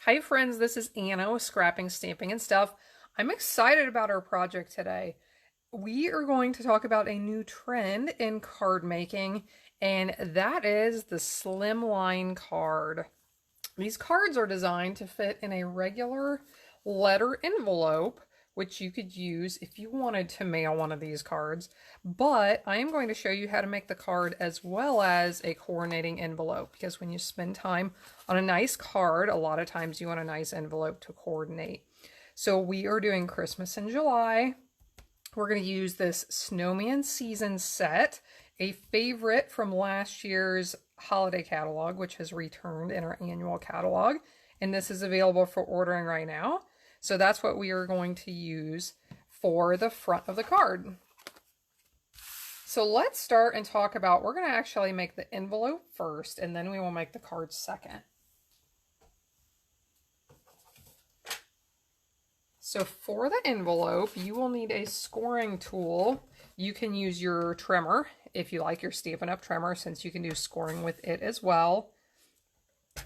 Hi friends, this is Anna with Scrapping, Stamping, and Stuff. I'm excited about our project today. We are going to talk about a new trend in card making, and that is the Slimline card. These cards are designed to fit in a regular letter envelope, which you could use if you wanted to mail one of these cards, but I am going to show you how to make the card as well as a coordinating envelope, because when you spend time on a nice card, a lot of times you want a nice envelope to coordinate. So we are doing Christmas in July. We're going to use this Snowman season set, a favorite from last year's holiday catalog, which has returned in our annual catalog, and this is available for ordering right now. So that's what we are going to use for the front of the card. So let's start and talk about, we're going to actually make the envelope first, and then we will make the card second. So for the envelope, you will need a scoring tool. You can use your trimmer if you like your Stampin' Up trimmer, since you can do scoring with it as well.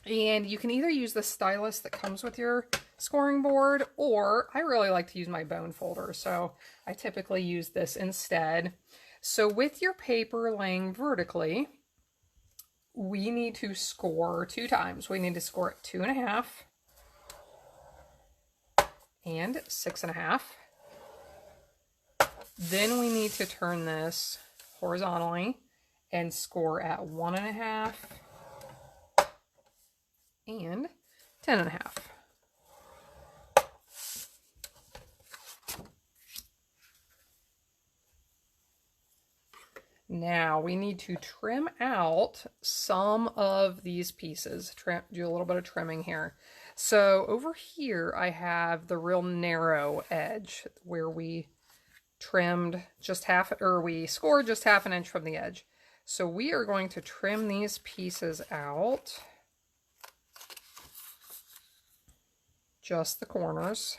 And you can either use the stylus that comes with your scoring board, or I really like to use my bone folder, so I typically use this instead. So with your paper laying vertically, we need to score 2 times. We need to score it 2.5 and 6.5. Then we need to turn this horizontally and score at 1.5 and 10.5. Now we need to trim out some of these pieces, do a little bit of trimming here. So over here I have the real narrow edge where we trimmed just half, or we scored just half an inch from the edge. So we are going to trim these pieces out, just the corners.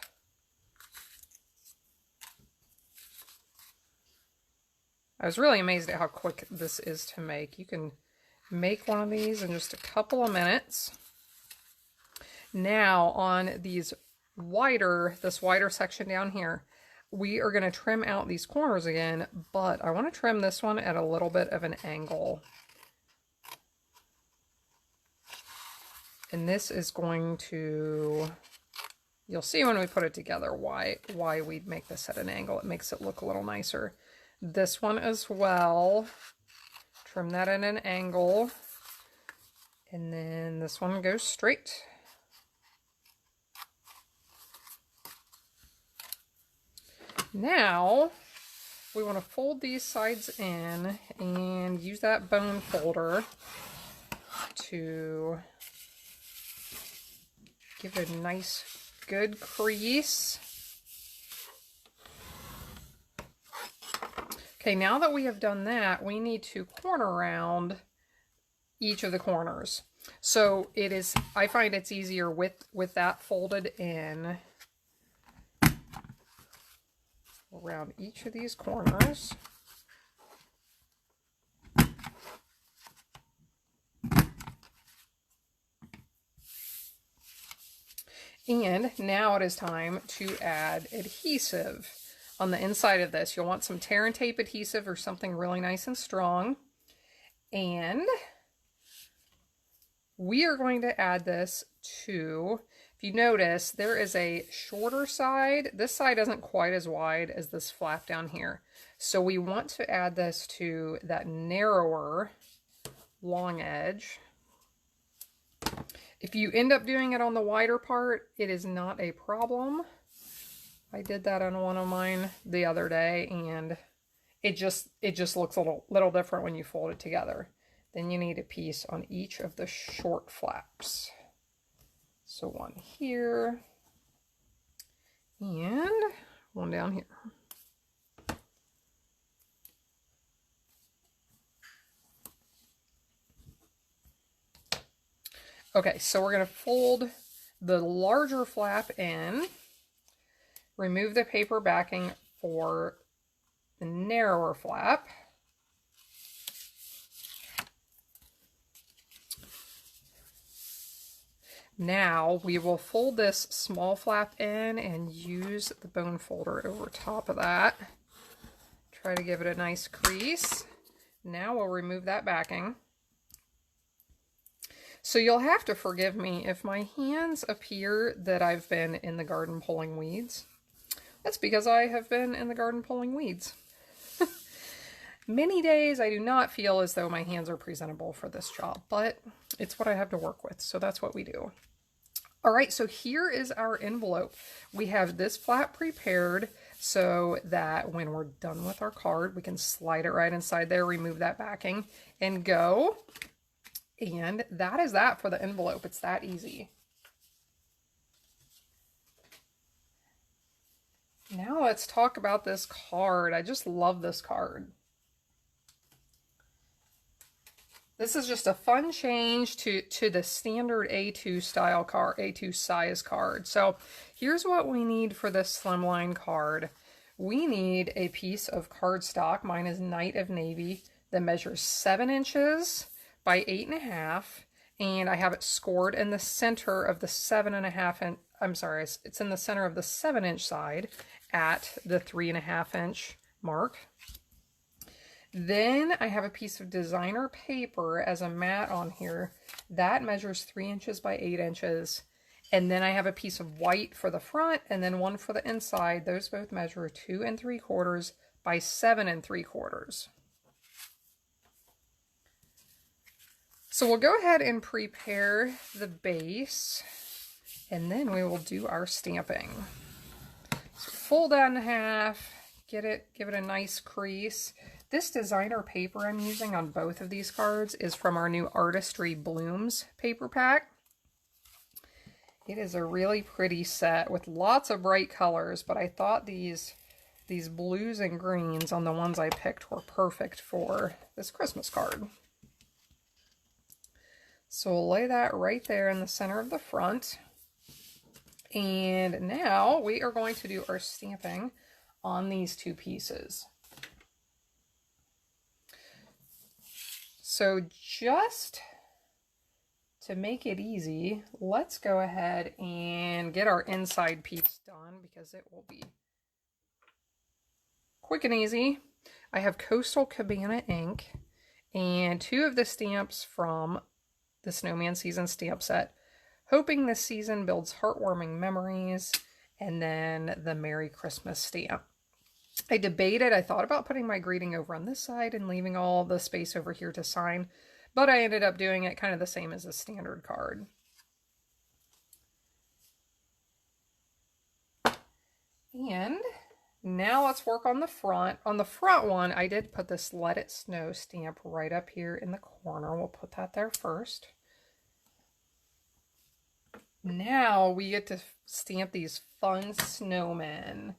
I was really amazed at how quick this is to make. You can make one of these in just a couple of minutes. Now on this wider section down here, we are going to trim out these corners again, but I want to trim this one at a little bit of an angle. And this is going to, you'll see when we put it together why we'd make this at an angle. It makes it look a little nicer. This one as well, trim that at an angle, and then this one goes straight. Now we want to fold these sides in and use that bone folder to give it a nice good crease. Okay, now that we have done that, we need to corner round each of the corners. So it is, I find it's easier with that folded in around each of these corners. And now it is time to add adhesive. On the inside of this, you'll want some tear and tape adhesive or something really nice and strong. And we are going to add this to, if you notice, there is a shorter side. This side isn't quite as wide as this flap down here. So we want to add this to that narrower long edge. If you end up doing it on the wider part, it is not a problem. I did that on one of mine the other day, and it just looks a little different when you fold it together. Then you need a piece on each of the short flaps. So one here and one down here. Okay, so we're going to fold the larger flap in. Remove the paper backing for the narrower flap. Now we will fold this small flap in and use the bone folder over top of that. Try to give it a nice crease. Now we'll remove that backing. So you'll have to forgive me if my hands appear that I've been in the garden pulling weeds. That's because I have been in the garden pulling weeds. Many days I do not feel as though my hands are presentable for this job, but it's what I have to work with, so that's what we do. All right, so here is our envelope. We have this flap prepared so that when we're done with our card, we can slide it right inside there, remove that backing, and go. And that is that for the envelope. It's that easy. Now let's talk about this card. I just love this card. This is just a fun change to the standard A2 style card, A2 size card. So here's what we need for this Slimline card. We need a piece of cardstock. Mine is Night of Navy that measures 7 inches by 8.5, and I have it scored in the center of the 7.5 inch. I'm sorry, it's in the center of the 7-inch side at the 3.5 inch mark. Then I have a piece of designer paper as a mat on here. That measures 3 inches by 8 inches. And then I have a piece of white for the front and then one for the inside. Those both measure 2 3/4 by 7 3/4. So we'll go ahead and prepare the base, and then we will do our stamping. So fold that in half, give it a nice crease. This designer paper I'm using on both of these cards is from our new Artistry Blooms paper pack. It is a really pretty set with lots of bright colors, but I thought these blues and greens on the ones I picked were perfect for this Christmas card. So we'll lay that right there in the center of the front. And now we are going to do our stamping on these two pieces. So just to make it easy, let's go ahead and get our inside piece done because it will be quick and easy. I have Coastal Cabana ink and 2 of the stamps from the Snowman Season stamp set. Hoping this season builds heartwarming memories, and then the Merry Christmas stamp. I debated, I thought about putting my greeting over on this side and leaving all the space over here to sign, but I ended up doing it kind of the same as a standard card. And now let's work on the front. On the front one, I did put this Let It Snow stamp right up here in the corner. We'll put that there first. Now we get to stamp these fun snowmen.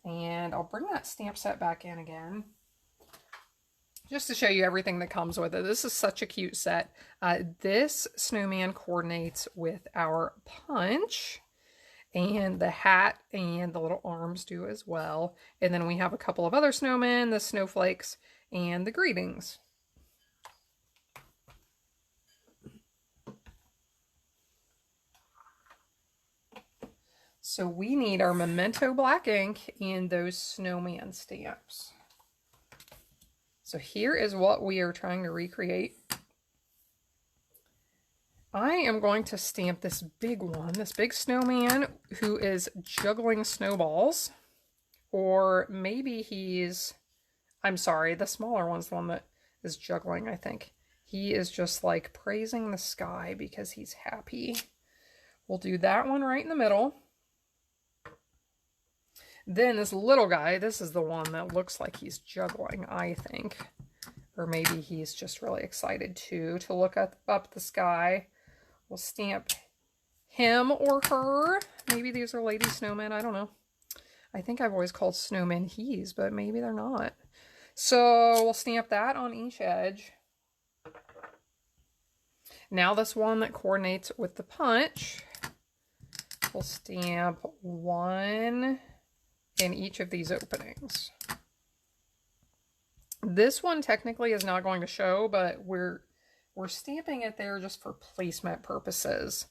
And I'll bring that stamp set back in again, just to show you everything that comes with it. This is such a cute set. This snowman coordinates with our punch, and the hat and the little arms do as well. And then we have a couple of other snowmen, the snowflakes, and the greetings. So we need our Memento black ink and those snowman stamps. So here is what we are trying to recreate. I am going to stamp this big one, this big snowman who is juggling snowballs. Or maybe he's, I'm sorry, the smaller one's the one that is juggling, I think. He is just like praising the sky because he's happy. We'll do that one right in the middle. Then this little guy, this is the one that looks like he's juggling, I think. Or maybe he's just really excited too to look up the sky. We'll stamp him or her. Maybe these are lady snowmen, I don't know. I think I've always called snowmen he's, but maybe they're not. So we'll stamp that on each edge. Now this one that coordinates with the punch, we'll stamp one in each of these openings. This one technically is not going to show, but we're stamping it there just for placement purposes.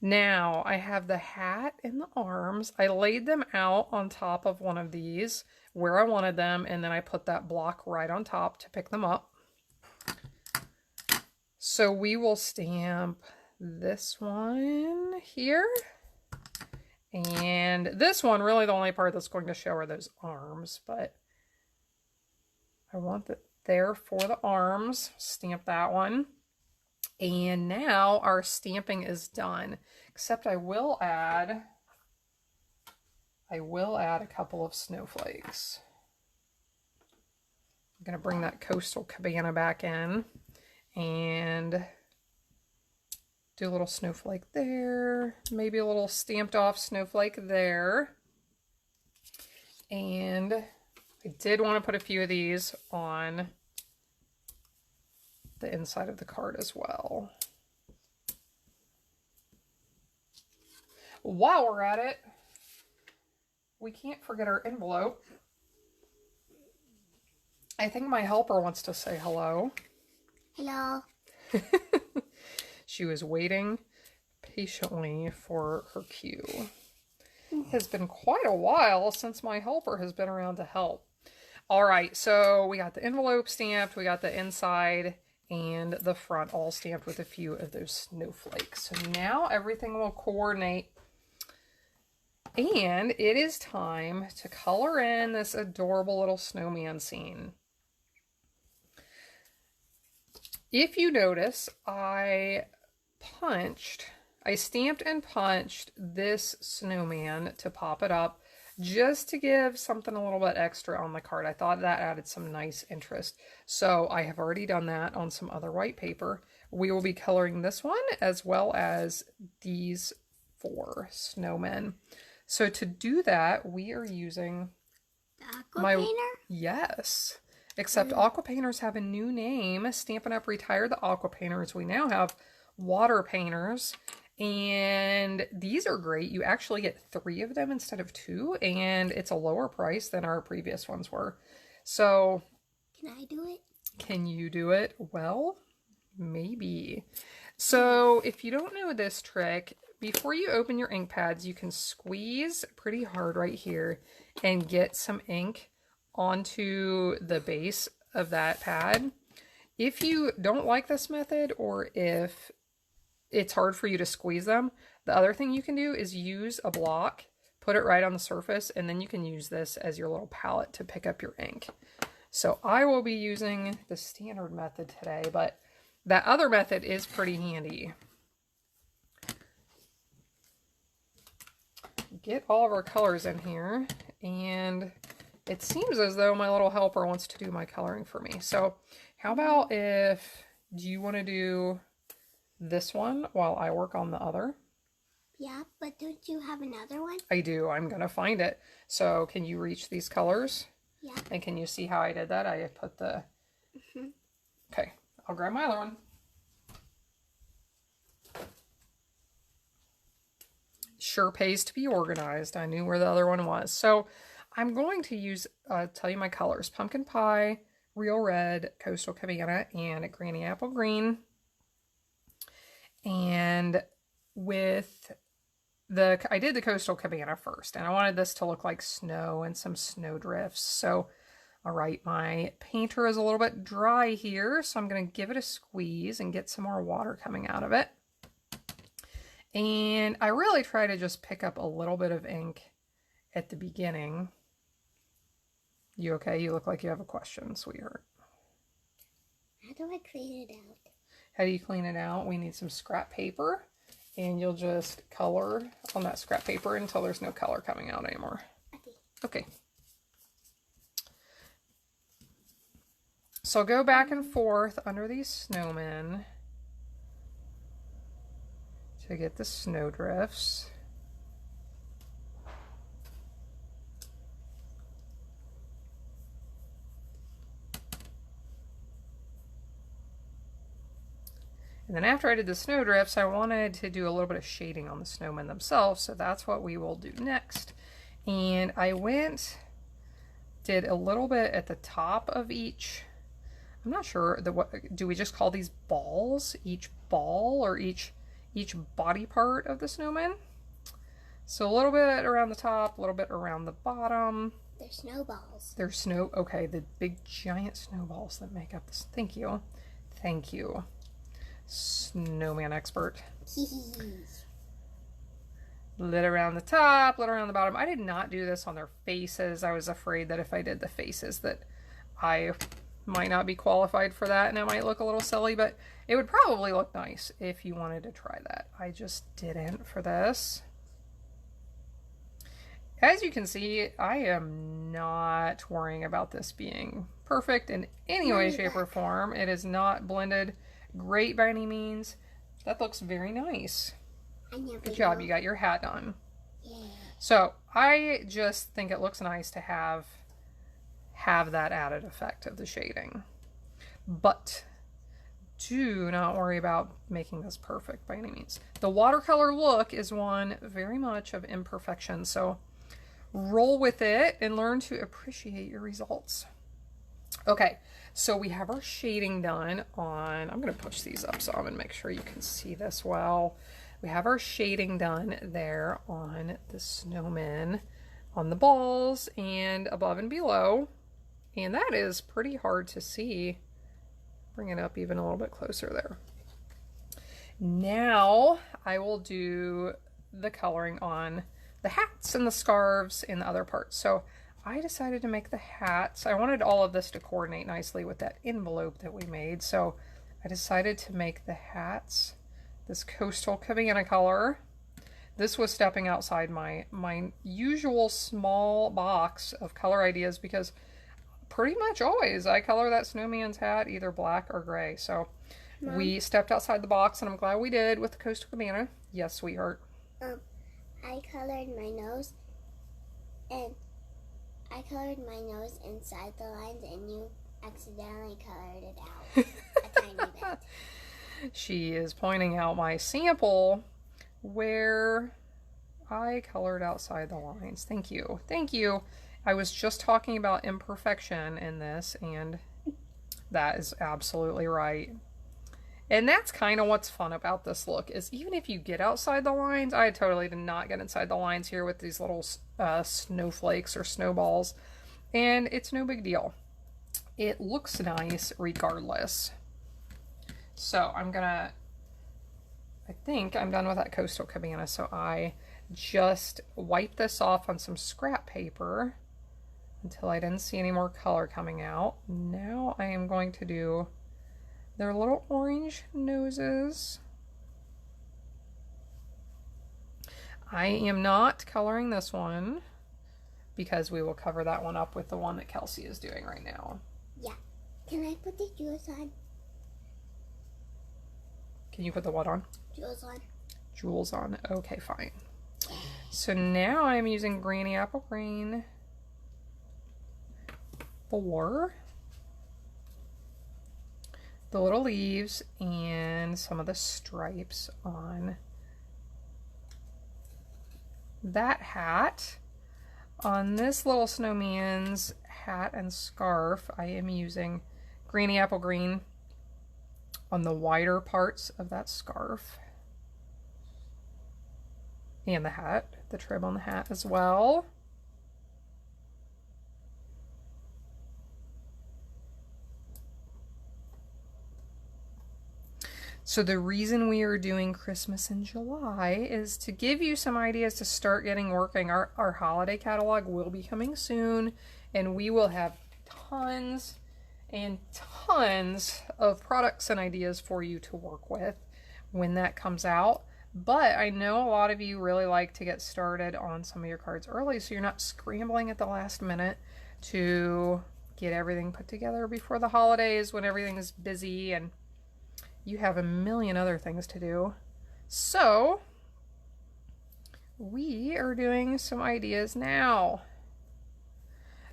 Now I have the hat and the arms. I laid them out on top of one of these where I wanted them, and then I put that block right on top to pick them up. So we will stamp this one here. And this one, really the only part that's going to show are those arms, but I want that there for the arms. Stamp that one. And now our stamping is done, except I will add a couple of snowflakes. I'm going to bring that coastal cabana back in and do a little snowflake there, maybe a little stamped off snowflake there. And I did want to put a few of these on the inside of the card as well. While we're at it, we can't forget our envelope. I think my helper wants to say hello. Hello. She was waiting patiently for her cue. It has been quite a while since my helper has been around to help. All right, so we got the envelope stamped, we got the inside and the front all stamped with a few of those snowflakes. So now everything will coordinate. And it is time to color in this adorable little snowman scene. If you notice, I stamped and punched this snowman to pop it up just to give something a little bit extra on the card. I thought that added some nice interest. So I have already done that on some other white paper. We will be coloring this one as well as these 4 snowmen. So to do that, we are using The aqua painter? Yes. Except aqua painters have a new name. Stampin' Up retired the aqua painters. We now have water painters. And these are great. You actually get 3 of them instead of 2. And it's a lower price than our previous ones were. So... Can I do it? Can you do it? Well, maybe. So if you don't know this trick, before you open your ink pads, you can squeeze pretty hard right here and get some ink onto the base of that pad. If you don't like this method, or if it's hard for you to squeeze them, the other thing you can do is use a block, put it right on the surface, and then you can use this as your little palette to pick up your ink. So I will be using the standard method today, but that other method is pretty handy. Get all of our colors in here, and it seems as though my little helper wants to do my coloring for me. So how about do you want to do this one while I work on the other? Yeah, but don't you have another one? I do. I'm going to find it. So can you reach these colors? Yeah. And can you see how I did that? I put the... Okay, I'll grab my other one. Sure pays to be organized. I knew where the other one was. So I'm going to use, tell you my colors. Pumpkin Pie, Real Red, Coastal Cabana, and Granny Apple Green. And with I did the Coastal Cabana first, and I wanted this to look like snow and some snow drifts. So, all right, my painter is a little bit dry here, so I'm going to give it a squeeze and get some more water coming out of it. And I really try to just pick up a little bit of ink at the beginning. You okay? You look like you have a question, sweetheart. How do I clean it out? How do you clean it out? We need some scrap paper, and you'll just color on that scrap paper until there's no color coming out anymore. Okay. So I'll go back and forth under these snowmen to get the snow drifts. And then after I did the snow drifts, I wanted to do a little bit of shading on the snowmen themselves, so that's what we will do next. And I did a little bit at the top of each. I'm not sure, do we just call these balls? Each ball or each each body part of the snowman. So a little bit around the top, a little bit around the bottom. They're snowballs. They're okay, the big giant snowballs that make up this. Thank you. Thank you, snowman expert. Lit around the top, lit around the bottom. I did not do this on their faces. I was afraid that if I did the faces that I might not be qualified for that and it might look a little silly, but it would probably look nice if you wanted to try that. I just didn't for this. As you can see, I am not worrying about this being perfect in any way, shape, or form. It is not blended great by any means. That looks very nice. Good job, you got your hat done. Yeah. So I just think it looks nice to have that added effect of the shading. But do not worry about making this perfect by any means. The watercolor look is one very much of imperfection, so roll with it and learn to appreciate your results. Okay, so we have our shading done on, I'm going to push these up so I'm going to make sure you can see this well. We have our shading done there on the snowmen, on the balls, and above and below. And that is pretty hard to see. Bring it up even a little bit closer there. Now I will do the coloring on the hats and the scarves and the other parts. So I decided to make the hats. I wanted all of this to coordinate nicely with that envelope that we made. So I decided to make the hats this coastal cabana color. This was stepping outside my usual small box of color ideas because pretty much always I color that snowman's hat either black or gray. So Mom, we stepped outside the box and I'm glad we did with the coastal cabana. Yes, sweetheart. I colored my nose and I colored my nose inside the lines and you accidentally colored it out a tiny bit. She is pointing out my sample where I colored outside the lines. Thank you. Thank you. I was just talking about imperfection in this, and that is absolutely right. And that's kind of what's fun about this look, is even if you get outside the lines, I totally did not get inside the lines here with these little snowflakes or snowballs, and it's no big deal. It looks nice regardless. So I think I'm done with that coastal cabana, so I just wiped this off on some scrap paper until I didn't see any more color coming out. Now I am going to do their little orange noses. I am not coloring this one because we will cover that one up with the one that Kelsey is doing right now. Yeah. Can I put the jewels on? Can you put the what on? Jewels on. Jewels on. Okay, fine. So now I'm using Granny Apple Green for the little leaves and some of the stripes on that hat. On this little snowman's hat and scarf, I am using Granny Apple Green on the wider parts of that scarf and the hat, the trim on the hat as well. So the reason we are doing Christmas in July is to give you some ideas to start getting working. Our holiday catalog will be coming soon, and we will have tons and tons of products and ideas for you to work with when that comes out. But I know a lot of you really like to get started on some of your cards early, so you're not scrambling at the last minute to get everything put together before the holidays when everything is busy and you have a million other things to do. So we are doing some ideas now.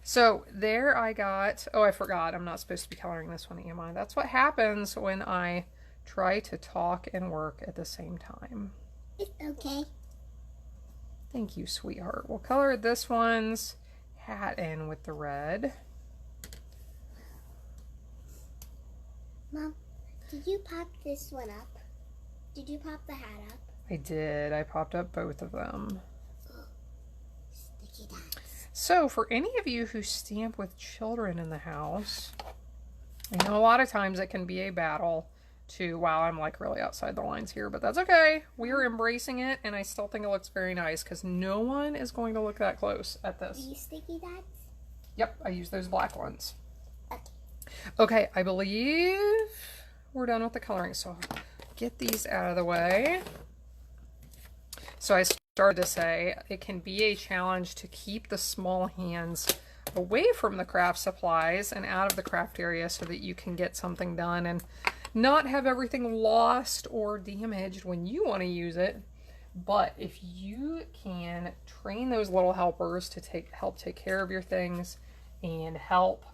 So there I got, oh, I forgot, I'm not supposed to be coloring this one, am I? That's what happens when I try to talk and work at the same time. It's okay. Thank you, sweetheart. We'll color this one's hat in with the red. Mom, did you pop this one up? Did you pop the hat up? I did. I popped up both of them. Sticky dots. So for any of you who stamp with children in the house, I know a lot of times it can be a battle to, wow, I'm like really outside the lines here, but that's okay. We are embracing it, and I still think it looks very nice because no one is going to look that close at this. These sticky dots? Yep, I use those black ones. Okay. Okay, I believe we're done with the coloring, so I'll get these out of the way. So I started to say it can be a challenge to keep the small hands away from the craft supplies and out of the craft area so that you can get something done and not have everything lost or damaged when you want to use it. But if you can train those little helpers to help take care of your things and help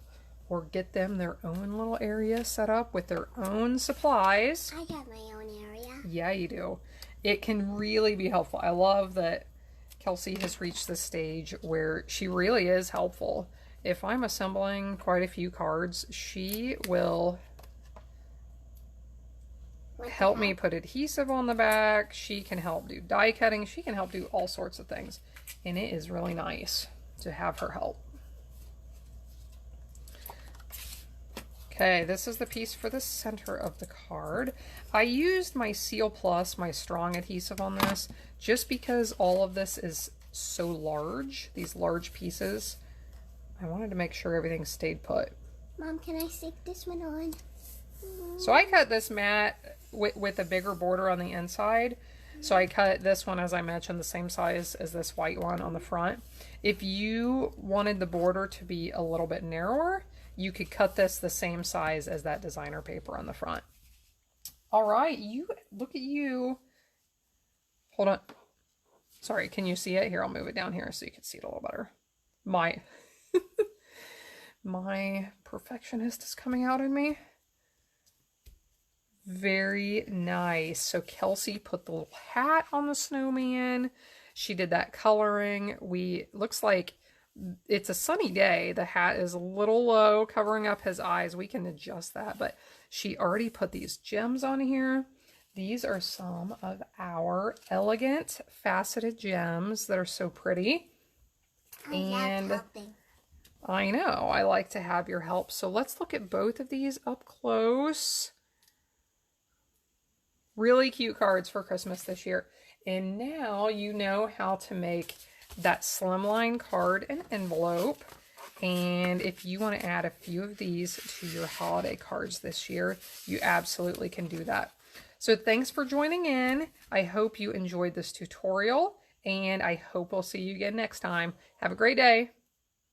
or get them their own little area set up with their own supplies. I got my own area. Yeah, you do. It can really be helpful. I love that Kelsey has reached the stage where she really is helpful. If I'm assembling quite a few cards, she will help me put adhesive on the back. She can help do die cutting. She can help do all sorts of things. And it is really nice to have her help. Okay, this is the piece for the center of the card. I used my Seal Plus, my strong adhesive on this, just because all of this is so large, these large pieces. I wanted to make sure everything stayed put. Mom, can I stick this one on? So I cut this mat with a bigger border on the inside. So I cut this one, as I mentioned, the same size as this white one on the front. If you wanted the border to be a little bit narrower, you could cut this the same size as that designer paper on the front. All right, look at you. Hold on. Sorry, can you see it? Here, I'll move it down here so you can see it a little better. My perfectionist is coming out in me. Very nice. So Kelsey put the little hat on the snowman. She did that coloring. Looks like it's a sunny day. The hat is a little low, covering up his eyes. We can adjust that, but she already put these gems on here. These are some of our elegant faceted gems that are so pretty. And helping. I know, I like to have your help. So let's look at both of these up close. Really cute cards for Christmas this year. And now you know how to make that Slimline card and envelope. And if you want to add a few of these to your holiday cards this year, you absolutely can do that. So thanks for joining in. I hope you enjoyed this tutorial, and I hope we'll see you again next time. Have a great day.